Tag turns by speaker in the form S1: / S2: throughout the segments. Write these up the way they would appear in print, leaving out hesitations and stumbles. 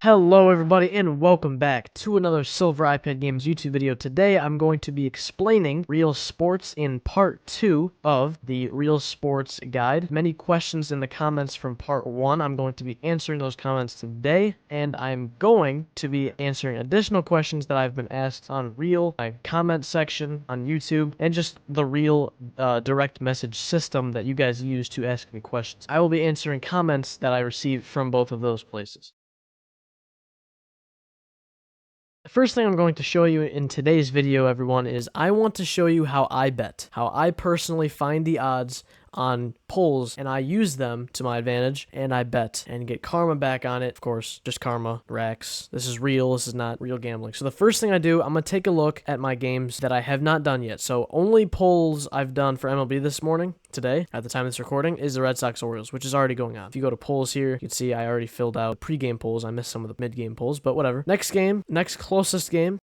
S1: Hello everybody and welcome back to another Silver iPad Games YouTube video. Today I'm going to be explaining Real Sports in part 2 of the Real Sports guide. Many questions in the comments from part 1. I'm going to be answering those comments today, and I'm going to be answering additional questions that I've been asked on Real, my comment section on YouTube, and just the Real direct message system that you guys use to ask me questions. I will be answering comments that I received from both of those places. The first thing I'm going to show you in today's video, everyone, is I want to show you how I bet, how I personally find the odds on polls, and I use them to my advantage, and I bet and get karma back on it. Of course, just karma, racks. This is real. This is not real gambling. So the first thing I do, I'm going to take a look at my games that I have not done yet. So only polls I've done for MLB this morning, today, at the time of this recording, is the Red Sox Orioles, which is already going on. If you go to polls here, you can see I already filled out pre-game polls. I missed some of the mid-game polls, but whatever. Next game, next closest game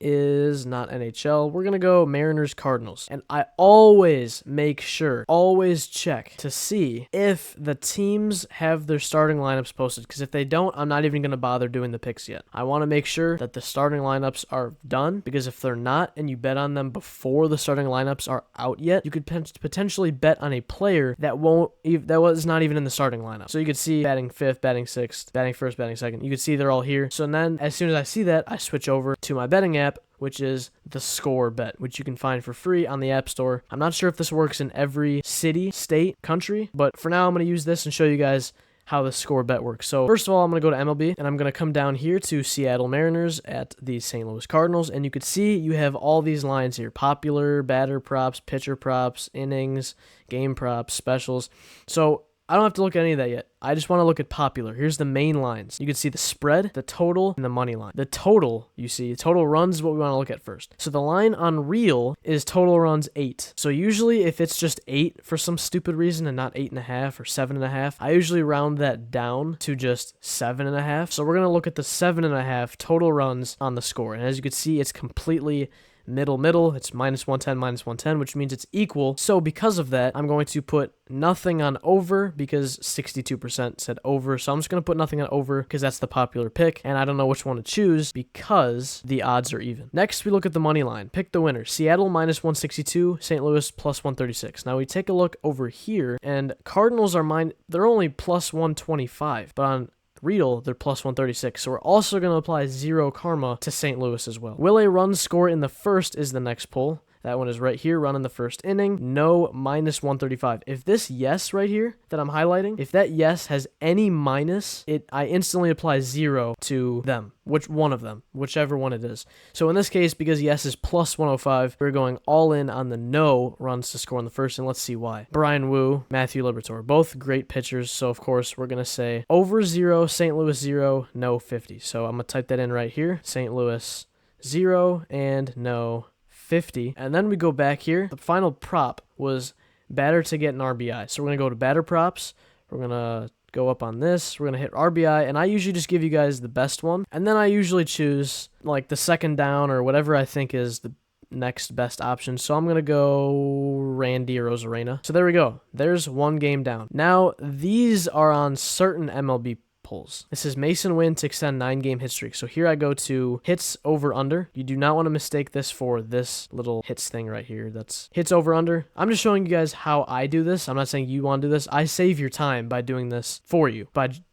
S1: is not NHL. We're gonna go Mariners Cardinals, and I always make sure, always check to see if the teams have their starting lineups posted, because if they don't, I'm not even gonna bother doing the picks yet. I want to make sure that the starting lineups are done, because if they're not and you bet on them before the starting lineups are out yet, you could potentially bet on a player that was not even in the starting lineup. So you could see batting 5th, batting 6th, batting 1st, batting 2nd. You could see they're all here. So then as soon as I see that, I switch over to my betting app, which is the Score Bet, which you can find for free on the App Store. I'm not sure if this works in every city, state, country, but for now I'm going to use this and show you guys how the Score Bet works. So first of all, I'm going to go to MLB, and I'm going to come down here to Seattle Mariners at the St. Louis Cardinals, and you can see you have all these lines here: popular, batter props, pitcher props, innings, game props, specials. So I don't have to look at any of that yet. I just want to look at popular. Here's the main lines. You can see the spread, the total, and the money line. The total, you see, total runs is what we want to look at first. So the line on Real is total runs 8. So usually if it's just 8 for some stupid reason and not 8.5 or 7.5, I usually round that down to just 7.5. So we're going to look at the 7.5 total runs on the Score. And as you can see, it's completely middle. It's -110, which means it's equal. So because of that, I'm going to put nothing on over, because 62% said over. So I'm just going to put nothing on over because that's the popular pick, and I don't know which one to choose because the odds are even. Next, we look at the money line. Pick the winner. Seattle -162, St. Louis +136. Now we take a look over here, and Cardinals are they're only +125, but on Real, they're +136, so we're also going to apply 0 karma to St. Louis as well. Will a run score in the first is the next poll. That one is right here, run in the first inning. No, -135. If this yes right here that I'm highlighting, if that yes has any minus, I instantly apply 0 to them, whichever one it is. So in this case, because yes is +105, we're going all in on the no runs to score in the first, and let's see why. Bryan Woo, Matthew Liberatore, both great pitchers, so of course we're going to say over 0, St. Louis 0, no 50. So I'm going to type that in right here, St. Louis 0 and no 50, and then we go back here. The final prop was batter to get an RBI. So we're going to go to batter props. We're going to go up on this. We're going to hit RBI, and I usually just give you guys the best one. And then I usually choose like the second down or whatever I think is the next best option. So I'm going to go Randy Arozarena. So there we go. There's one game down. Now, these are on certain MLB polls. This is Masyn Winn to extend 9-game hit streak. So here I go to hits over under. You do not want to mistake this for this little hits thing right here. That's hits over under. I'm just showing you guys how I do this. I'm not saying you want to do this. I save your time by doing this for you.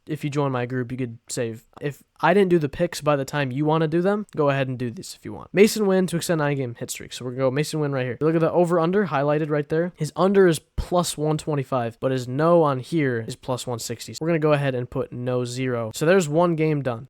S1: If you join my group, you could save. If I didn't do the picks by the time you want to do them, go ahead and do this if you want. Masyn Winn to extend 9-game hit streak. So we're going to go Masyn Winn right here. Look at the over-under highlighted right there. His under is +125, but his no on here is +160. So we're going to go ahead and put no 0. So there's one game done.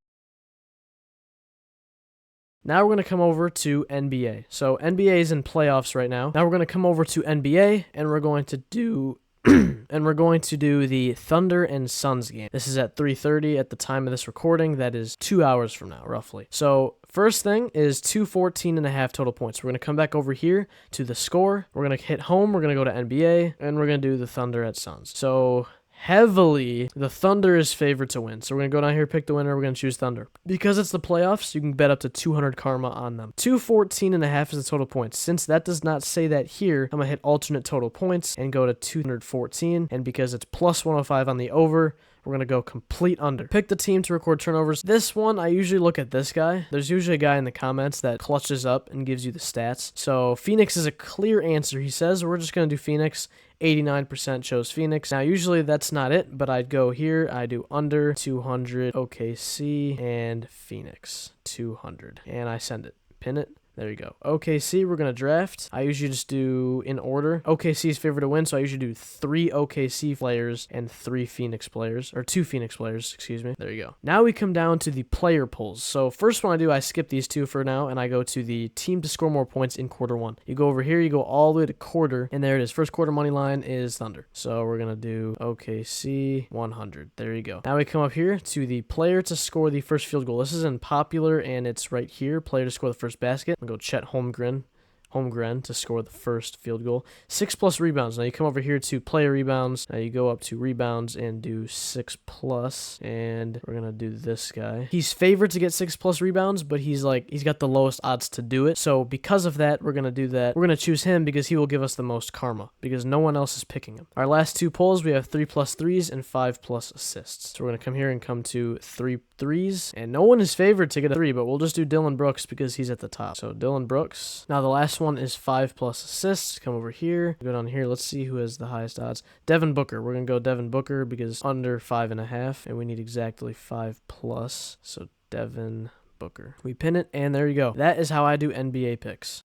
S1: Now we're going to come over to NBA. So NBA is in playoffs right now. Now we're going to come over to NBA, and we're going to do the Thunder and Suns game. This is at 3:30 at the time of this recording. That is 2 hours from now, roughly. So first thing is 214.5 total points. We're going to come back over here to the Score. We're going to hit home. We're going to go to NBA, and we're going to do the Thunder at Suns. So heavily, the Thunder is favored to win. So we're going to go down here, pick the winner. We're going to choose Thunder. Because it's the playoffs, you can bet up to 200 karma on them. 214.5 is the total points. Since that does not say that here, I'm going to hit alternate total points and go to 214. And because it's +105 on the over, we're We're going to go complete under. Pick the team to record turnovers. This one, I usually look at this guy. There's usually a guy in the comments that clutches up and gives you the stats. So Phoenix is a clear answer, he says. We're just going to do Phoenix. 89% chose Phoenix. Now, usually that's not it, but I'd go here. I do under 200 OKC and Phoenix 200. And I send it. Pin it. There you go. OKC, we're going to draft. I usually just do in order. OKC's favorite to win, so I usually do 3 OKC players and 3 Phoenix players, or 2 Phoenix players, excuse me. There you go. Now we come down to the player polls. So first one I do, I skip these 2 for now, and I go to the team to score more points in quarter 1. You go over here, you go all the way to quarter, and there it is. First quarter money line is Thunder. So we're going to do OKC 100. There you go. Now we come up here to the player to score the first field goal. This is in popular, and it's right here. Player to score the first basket. Go Chet Holmgren to score the first field goal. 6+ rebounds. Now you come over here to player rebounds. Now you go up to rebounds and do 6+. And we're gonna do this guy. He's favored to get 6+ rebounds, but he's got the lowest odds to do it. So because of that, we're gonna do that. We're gonna choose him because he will give us the most karma, because no one else is picking him. Our last 2 polls, we have 3+ threes and 5+ assists. So we're gonna come here and come to 3 threes, and no one is favored to get a 3, but we'll just do Dillon Brooks because he's at the top. So Dillon Brooks. Now the last one is 5+ assists. Come over here, go down here. Let's see who has the highest odds. Devin Booker. We're gonna go Devin Booker because under 5.5, and we need exactly 5+. So Devin Booker. We pin it, and there you go. That is how I do NBA picks.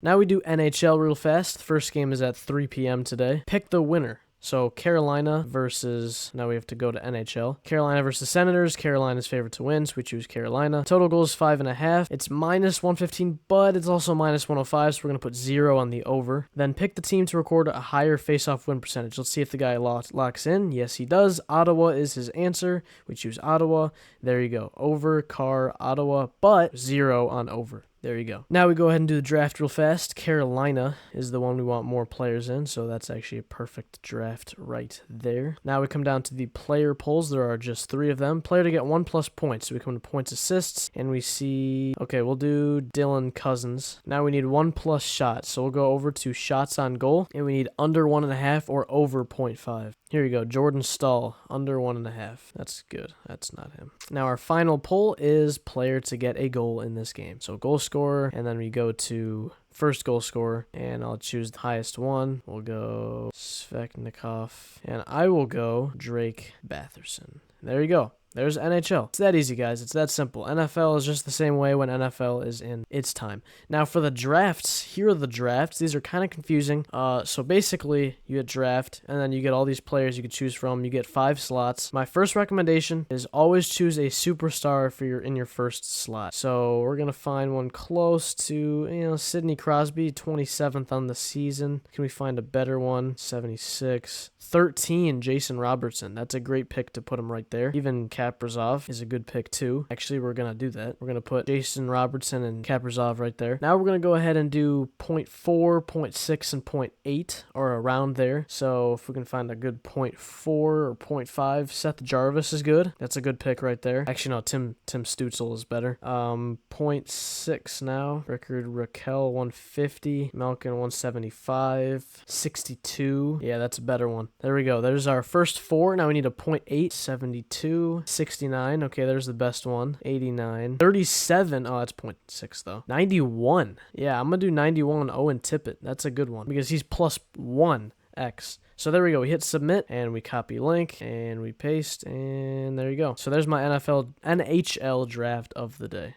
S1: Now we do NHL real fast. The first game is at 3 p.m. today. Pick the winner. So Carolina versus, now we have to go to NHL. Carolina versus Senators. Carolina's favorite to win, so we choose Carolina. Total goal is 5.5. It's -115, but it's also -105, so we're going to put 0 on the over. Then pick the team to record a higher face-off win percentage. Let's see if the guy locks in. Yes, he does. Ottawa is his answer. We choose Ottawa. There you go. Over, Carr, Ottawa, but 0 on over. There you go. Now we go ahead and do the draft real fast. Carolina is the one we want more players in, so that's actually a perfect draft right there. Now we come down to the player polls. There are just 3 of them. Player to get 1+ points. So we come to points assists, and we see, okay, we'll do Dylan Cousins. Now we need 1+ shots, so we'll go over to shots on goal, and we need under 1.5 or over 0.5. Here you go, Jordan Stahl, under 1.5. That's good. That's not him. Now our final poll is player to get a goal in this game. So goal scorer, and then we go to first goal scorer, and I'll choose the highest one. We'll go Svechnikov, and I will go Drake Batherson. There you go. There's NHL. It's that easy, guys. It's that simple. NFL is just the same way when NFL is in its time. Now, for the drafts, here are the drafts. These are kind of confusing. So basically, you get draft, and then you get all these players you could choose from. You get 5 slots. My first recommendation is always choose a superstar in your first slot. So we're gonna find one close to Sidney Crosby, 27th on the season. Can we find a better one? 76. 13, Jason Robertson. That's a great pick to put him right there. Even Kaprizov is a good pick too. Actually, we're going to do that. We're going to put Jason Robertson and Kaprizov right there. Now we're going to go ahead and do 0.4, 0.6, and 0.8, or around there. So if we can find a good 0.4 or 0.5, Seth Jarvis is good. That's a good pick right there. Actually, no, Tim Stutzel is better. 0.6 now. Rickard Raquel, 150. Malkin, 175. 62. Yeah, that's a better one. There we go. There's our first 4. Now we need a 0.8. 72. 69. Okay, there's the best one. 89. 37. Oh, that's 0.6 though. 91. Yeah, I'm going to do 91 Owen Tippett. That's a good one because he's +1x. So there we go. We hit submit, and we copy link, and we paste, and there you go. So there's my NHL draft of the day.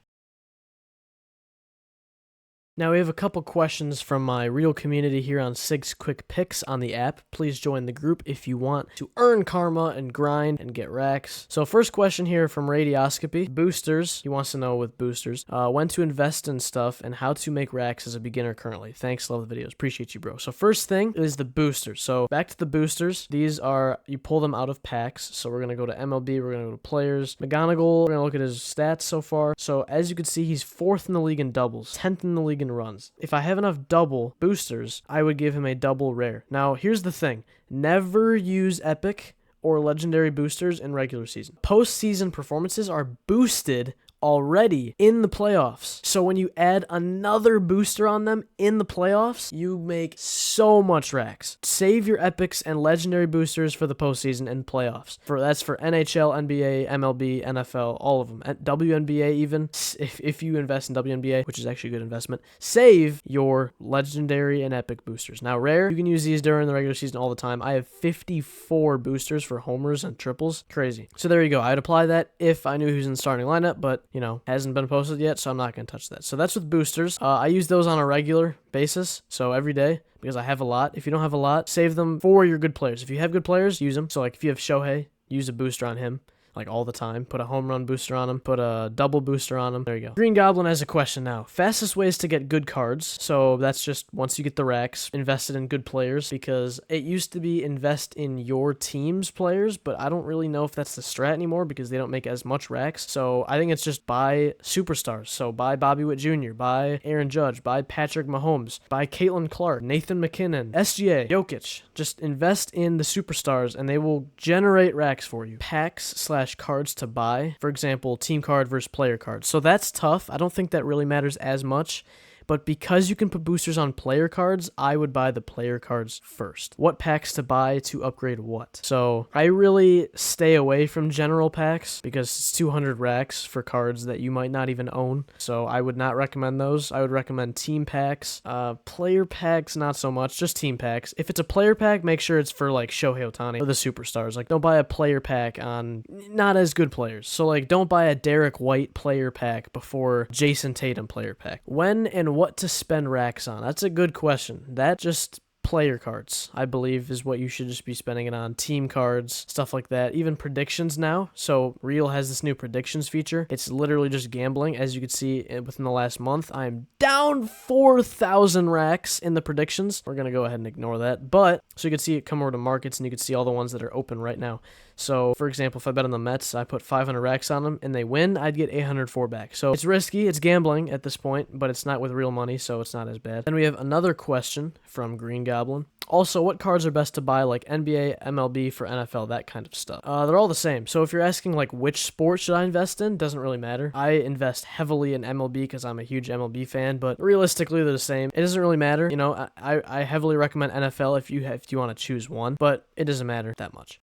S1: Now we have a couple questions from my real community here on Sig's Quick Picks on the app. Please join the group if you want to earn karma and grind and get racks. So first question here from Radioscopy. Boosters. He wants to know with boosters. When to invest in stuff and how to make racks as a beginner currently. Thanks, love the videos. Appreciate you, bro. So first thing is the boosters. So back to the boosters. These are, you pull them out of packs. So we're going to go to MLB. We're going to go to players. McGonagall, we're going to look at his stats so far. So as you can see, he's 4th in the league in doubles, 10th in the league in runs. If I have enough double boosters, I would give him a double rare. Now, here's the thing. Never use epic or legendary boosters in regular season. Postseason performances are boosted already in the playoffs. So when you add another booster on them in the playoffs, you make so much racks. Save your epics and legendary boosters for the postseason and playoffs. That's for NHL, NBA, MLB, NFL, all of them. WNBA even. If you invest in WNBA, which is actually a good investment, save your legendary and epic boosters. Now, rare, you can use these during the regular season all the time. I have 54 boosters for homers and triples. Crazy. So there you go. I'd apply that if I knew he was in the starting lineup, but, hasn't been posted yet, so I'm not going to touch that. So that's with boosters. I use those on a regular basis, so every day, because I have a lot. If you don't have a lot, save them for your good players. If you have good players, use them. So, if you have Shohei, use a booster on him. All the time. Put a home run booster on him. Put a double booster on him. There you go. Green Goblin has a question now. Fastest ways to get good cards. So that's just once you get the racks, invested in good players, because it used to be invest in your team's players, but I don't really know if that's the strat anymore because they don't make as much racks. So I think it's just buy superstars. So buy Bobby Witt Jr., buy Aaron Judge, buy Patrick Mahomes, buy Caitlin Clark, Nathan McKinnon, SGA, Jokic. Just invest in the superstars and they will generate racks for you. Packs/cards to buy. For example, team card versus player card. So that's tough. I don't think that really matters as much. But because you can put boosters on player cards, I would buy the player cards first. What packs to buy to upgrade what? So I really stay away from general packs because it's 200 racks for cards that you might not even own. So I would not recommend those. I would recommend team packs. Player packs, not so much. Just team packs. If it's a player pack, make sure it's for Shohei Ohtani or the superstars. Don't buy a player pack on not as good players. So don't buy a Derek White player pack before Jason Tatum player pack. When and what to spend racks on? That's a good question. That just player cards, I believe, is what you should just be spending it on. Team cards, stuff like that. Even predictions now. So Real has this new predictions feature. It's literally just gambling. As you can see within the last month, I'm down 4,000 racks in the predictions. We're going to go ahead and ignore that. But, so you can see it come over to markets and you can see all the ones that are open right now. So, for example, if I bet on the Mets, I put 500 racks on them and they win, I'd get 804 back. So it's risky, it's gambling at this point, but it's not with real money, so it's not as bad. Then we have another question from Green Goblin. Also, what cards are best to buy, NBA, MLB for NFL, that kind of stuff? They're all the same. So if you're asking, which sport should I invest in, doesn't really matter. I invest heavily in MLB because I'm a huge MLB fan, but realistically, they're the same. It doesn't really matter. I heavily recommend NFL if you want to choose one, but it doesn't matter that much.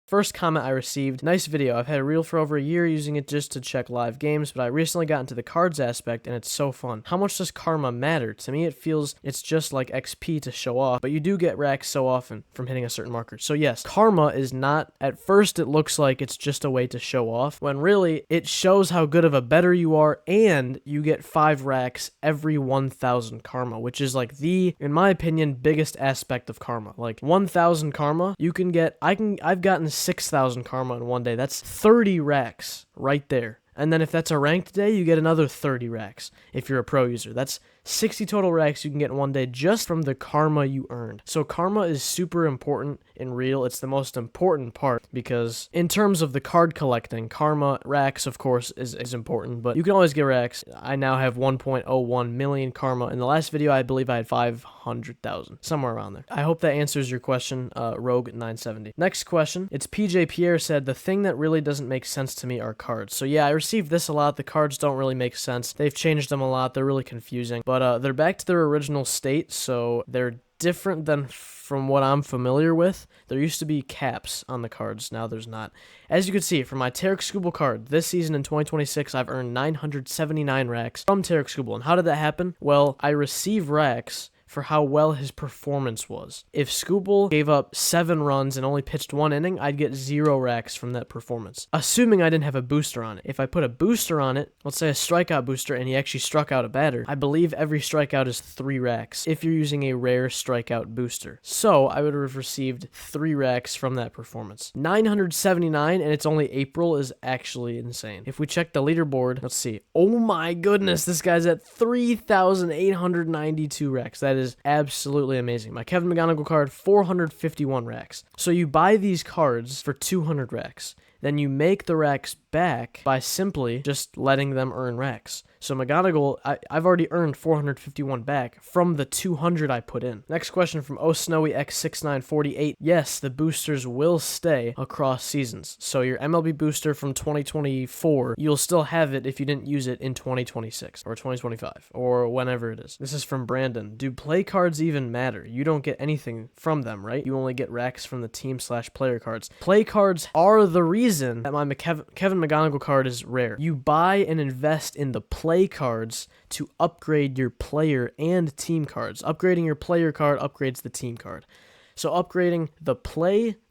S1: First comment I received, nice video. I've had a Reel for over a year using it just to check live games, but I recently got into the cards aspect and it's so fun. How much does karma matter? To me, it feels it's just like XP to show off, but you do get racks so often from hitting a certain marker. So yes, karma is not, at first it looks like it's just a way to show off, when really it shows how good of a bettor you are and you get 5 racks every 1,000 karma, which is the, in my opinion, biggest aspect of karma. 1,000 karma, you can get, I've gotten 6,000 karma in one day. That's 30 racks right there. And then if that's a ranked day, you get another 30 racks if you're a pro user. That's 60 total racks you can get in one day just from the karma you earned. So karma is super important in Real. It's the most important part because in terms of the card collecting, karma racks, of course, is important, but you can always get racks. I now have 1.01 million karma. In the last video, I believe I had 500,000, somewhere around there. I hope that answers your question, Rogue970. Next question, it's PJ Pierre said, the thing that really doesn't make sense to me are cards. So yeah, I received this a lot. The cards don't really make sense. They've changed them a lot. They're really confusing, but they're back to their original state, so they're different than from what I'm familiar with. There used to be caps on the cards, now there's not. As you can see, for my Tarik Skubal card, this season in 2026, I've earned 979 racks from Tarik Skubal. And how did that happen? Well, I receive racks for how well his performance was. If Skubal gave up 7 runs and only pitched 1 inning, I'd get 0 racks from that performance, assuming I didn't have a booster on it. If I put a booster on it, let's say a strikeout booster, and he actually struck out a batter, I believe every strikeout is 3 racks if you're using a rare strikeout booster. So I would have received 3 racks from that performance. 979, and it's only April, is actually insane. If we check the leaderboard, let's see. Oh my goodness, this guy's at 3,892 racks. That is absolutely amazing. My Kevin McGonigal card, 451 racks. So you buy these cards for 200 racks. then you make the racks back by simply just letting them earn racks. So McGonagall, I've already earned 451 back from the 200 I put in. Next question from OSnowyX6948. Yes, the boosters will stay across seasons. So your MLB booster from 2024, you'll still have it if you didn't use it in 2026 or 2025 or whenever it is. This is from Brandon. Do play cards even matter? You don't get anything from them, right? You only get racks from the team/player cards. Play cards are the reason that my Kevin McGonagall card is rare. You buy and invest in the play cards to upgrade your player and team cards. Upgrading your player card upgrades the team card. So upgrading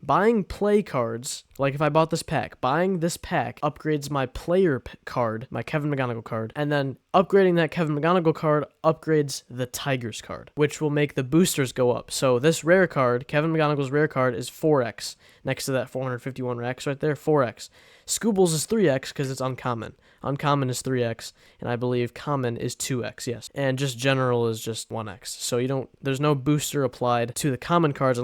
S1: buying play cards, like if I bought this pack, buying this pack upgrades my player card, my Kevin McGonagall card, and then upgrading that Kevin McGonagall card upgrades the Tigers card, which will make the boosters go up. So this rare card, Kevin McGonagall's rare card, is 4x. Next to that 451 racks right there, 4x. Scoobles is 3x because it's uncommon. Uncommon is 3x, and I believe common is 2x, yes. And just general is just 1x. So there's no booster applied to the common cards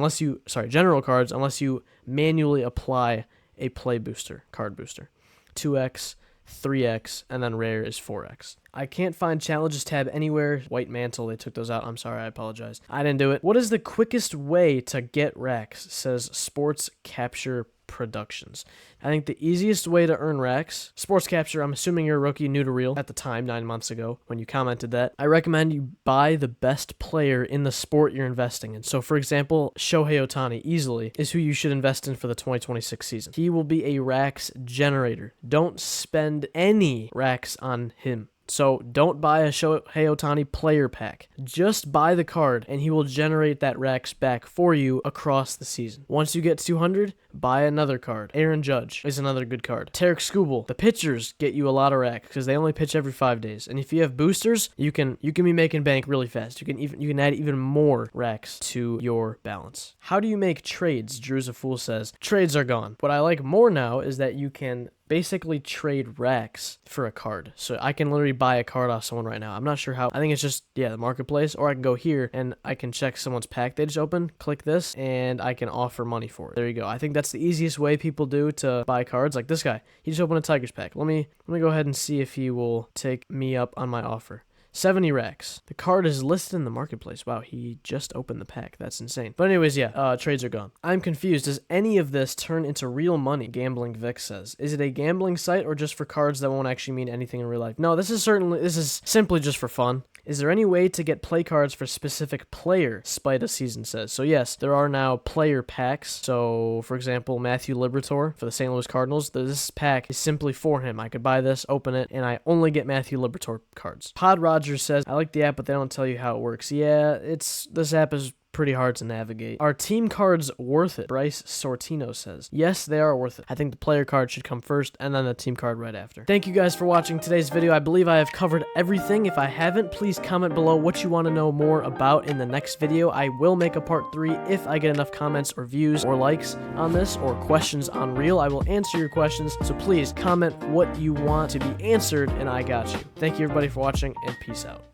S1: general cards, unless you manually apply a play booster, card booster. 2x, 3x, and then rare is 4x. I can't find challenges tab anywhere. White mantle, they took those out. I'm sorry, I apologize. I didn't do it. What is the quickest way to get racks? Says Sports Capture Productions. I think the easiest way to earn racks, Sports Capture, I'm assuming you're a rookie, new to Real at the time, 9 months ago, when you commented that. I recommend you buy the best player in the sport you're investing in. So, for example, Shohei Ohtani easily is who you should invest in for the 2026 season. He will be a racks generator. Don't spend any racks on him. So don't buy a Shohei Ohtani player pack. Just buy the card, and he will generate that racks back for you across the season. Once you get 200, buy another card. Aaron Judge is another good card. Tarek Skubal. The pitchers get you a lot of racks because they only pitch every 5 days. And if you have boosters, you can be making bank really fast. You can add even more racks to your balance. How do you make trades? Drew's a Fool says. Trades are gone. What I like more now is that you can basically trade racks for a card. So I can literally buy a card off someone right now. I'm not sure how. I think it's just, the marketplace, or I can go here and I can check someone's pack they just opened, click this, and I can offer money for it. There you go. I think that's the easiest way people do to buy cards. Like this guy, he just opened a Tigers pack. Let me go ahead and see if he will take me up on my offer. 70 racks. The card is listed in the marketplace. Wow, he just opened the pack. That's insane. But anyways, trades are gone. I'm confused. Does any of this turn into real money? Gambling Vic says. Is it a gambling site or just for cards that won't actually mean anything in real life? No, this is simply just for fun. Is there any way to get play cards for specific player? Spida Season says. So yes, there are now player packs. So for example, Matthew Liberatore for the St. Louis Cardinals. This pack is simply for him. I could buy this, open it, and I only get Matthew Liberatore cards. Pod Rogers says, I like the app, but they don't tell you how it works. Yeah, this app is pretty hard to navigate. Are team cards worth it? Bryce Sortino says. Yes, they are worth it. I think the player card should come first and then the team card right after. Thank you guys for watching today's video. I believe I have covered everything. If I haven't, please comment below what you want to know more about in the next video. I will make a part 3 if I get enough comments or views or likes on this or questions on Real. I will answer your questions, so please comment what you want to be answered and I got you. Thank you everybody for watching and peace out.